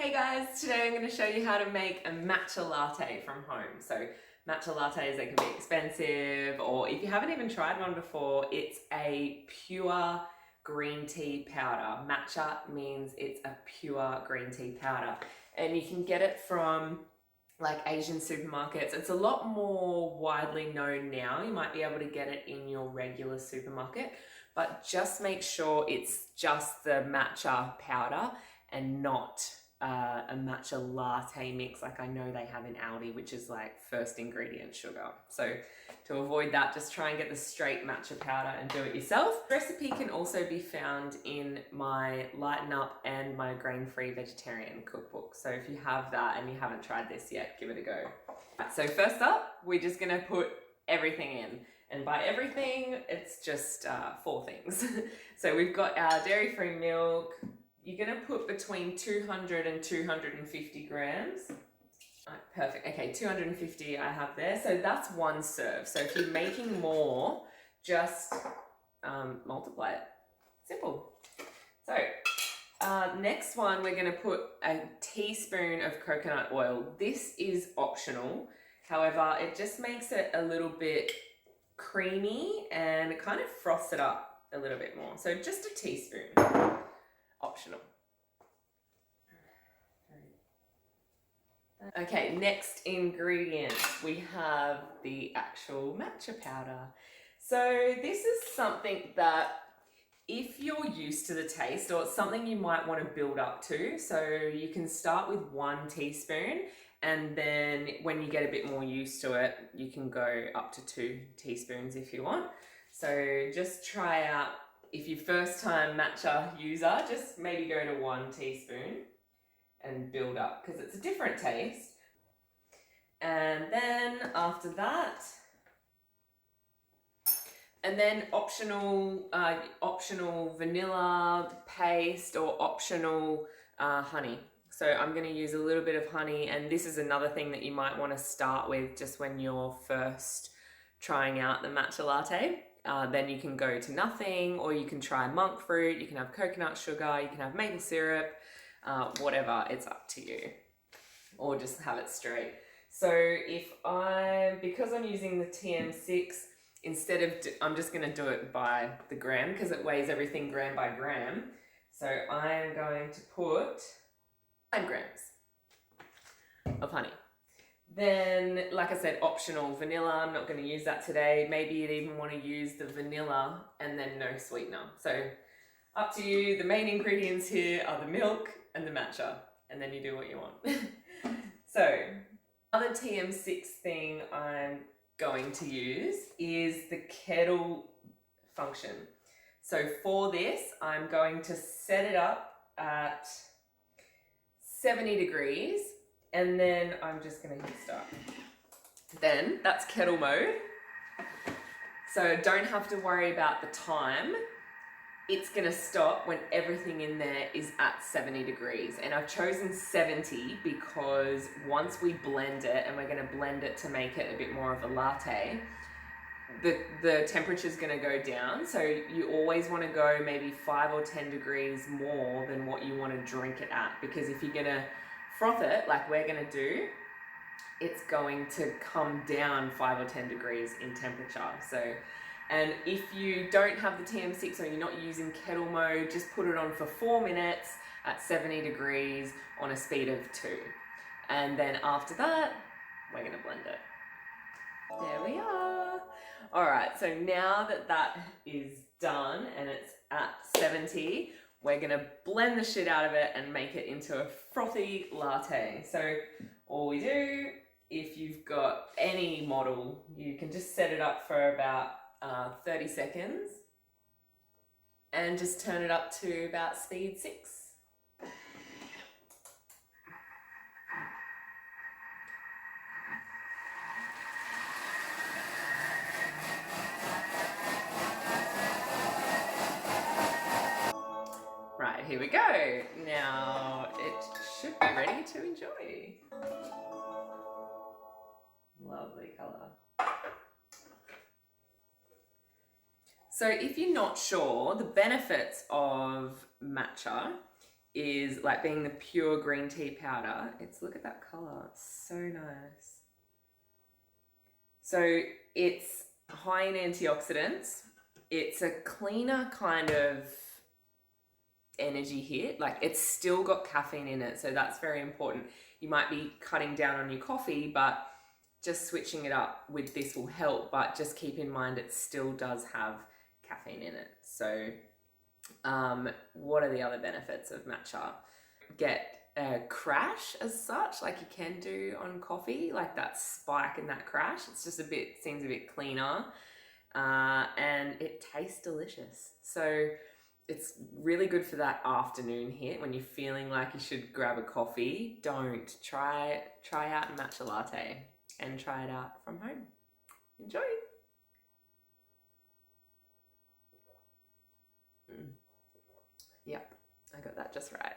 Hey guys, today I'm going to show you how to make a matcha latte from home. So matcha lattes, they can be expensive, or if you haven't even tried one before, it's a pure green tea powder. Matcha means it's a pure green tea powder, and you can get it from like Asian supermarkets. It's a lot more widely known now. You might be able to get it in your regular supermarket, but just make sure it's just the matcha powder and not a matcha latte mix like I know they have in Aldi, which is like first ingredient sugar. So to avoid that, just try and get the straight matcha powder and do it yourself. The recipe can also be found in my Lighten Up and my grain-free vegetarian cookbook. So if you have that and you haven't tried this yet, give it a go. Right, so first up, we're just gonna put everything in. And by everything, it's just 4 things. So we've got our dairy-free milk. You're gonna put between 200 and 250 grams. Right, perfect, okay, 250 I have there. So that's 1 serve. So if you're making more, just multiply it, simple. So next one, we're gonna put a teaspoon of coconut oil. This is optional. However, it just makes it a little bit creamy and it kind of froths it up a little bit more. So just a teaspoon. Optional. Okay, next ingredient, we have the actual matcha powder. So this is something that if you're used to the taste, or it's something you might want to build up to, so you can start with 1 teaspoon, and then when you get a bit more used to it, you can go up to 2 teaspoons if you want. So just try out, if you're first time matcha user, just maybe go to 1 teaspoon and build up, because it's a different taste. And then after that, and then optional vanilla paste or optional honey. So I'm going to use a little bit of honey, and this is another thing that you might want to start with just when you're first trying out the matcha latte. Then you can go to nothing, or you can try monk fruit, you can have coconut sugar, you can have maple syrup, whatever, it's up to you. Or just have it straight. So because I'm using the TM6, instead of, I'm just going to do it by the gram because it weighs everything gram by gram. So I'm going to put 5 grams of honey. Then, like I said, optional vanilla. I'm not going to use that today. Maybe you'd even want to use the vanilla and then no sweetener. So up to you. The main ingredients here are the milk and the matcha, and then you do what you want. So other TM6 thing I'm going to use is the kettle function. So for this, I'm going to set it up at 70 degrees, and then I'm just going to hit start. Then that's kettle mode. So don't have to worry about the time. It's going to stop when everything in there is at 70 degrees. And I've chosen 70 because once we blend it, and we're going to blend it to make it a bit more of a latte, the temperature is going to go down. So you always want to go maybe 5 or 10 degrees more than what you want to drink it at. Because if you're going to froth it, like we're going to do, it's going to come down 5 or 10 degrees in temperature. And if you don't have the TM6 or you're not using kettle mode, just put it on for 4 minutes at 70 degrees on a speed of 2. And then after that, we're going to blend it. There we are. All right, so now that that is done and it's at 70, we're going to blend the shit out of it and make it into a frothy latte. So all we do, if you've got any model, you can just set it up for about 30 seconds and just turn it up to about speed 6. Right, here we go. Now it should be ready to enjoy. Lovely colour. So if you're not sure, the benefits of matcha is like being the pure green tea powder. Look at that color, it's so nice. So it's high in antioxidants. It's a cleaner kind of energy hit. Like, it's still got caffeine in it, so that's very important. You might be cutting down on your coffee, but just switching it up with this will help, but just keep in mind it still does have caffeine in it. So what are the other benefits of matcha? Get a crash as such, like you can do on coffee, like that spike and that crash. It's just seems a bit cleaner, and it tastes delicious. So it's really good for that afternoon hit when you're feeling like you should grab a coffee. Don't try out a matcha latte and try it out from home. Enjoy. Yep, I got that just right.